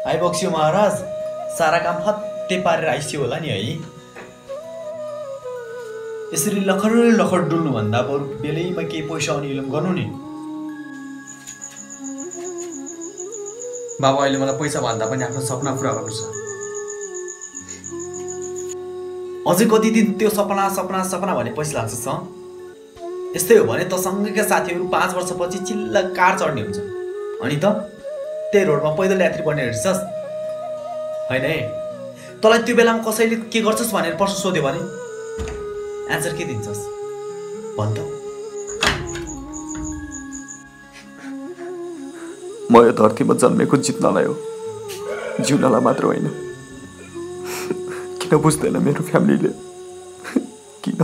आइबक्स्यो महाराज, सारा काम फत्ते पारेर आइस्यो होला नि है। यसरी लखर लखर डुल्नु भन्दा बरु बेलैमा केही पैसा आउने इलम गर्नु नि। बाबा अहिले मलाई पैसा भन्दा पनि आफ्नो सपना पुरा गर्नु छ। अझै कति दिन त्यो सपना सपना सपना भने पैसा लाग्छ स? यस्तै हो भने तसँगैका साथीहरू 5 वर्षपछि चिल्ल कार चढ्ने हुन्छ, अनि त त्यही रोडमा पैदल यात्री बन्ने हिँड्छस् होइन है? तँलाई त्यो बेलामा कसैले के गर्छस् भनेर प्रश्न सोध्यो भने एन्सर के दिन्छस् भन त? म यो धरतीमा जन्मेको जित्नलाई हो, जिउनलाई मात्र होइन। किन बुझ्दैन मेरो फ्यामिलीले? किन?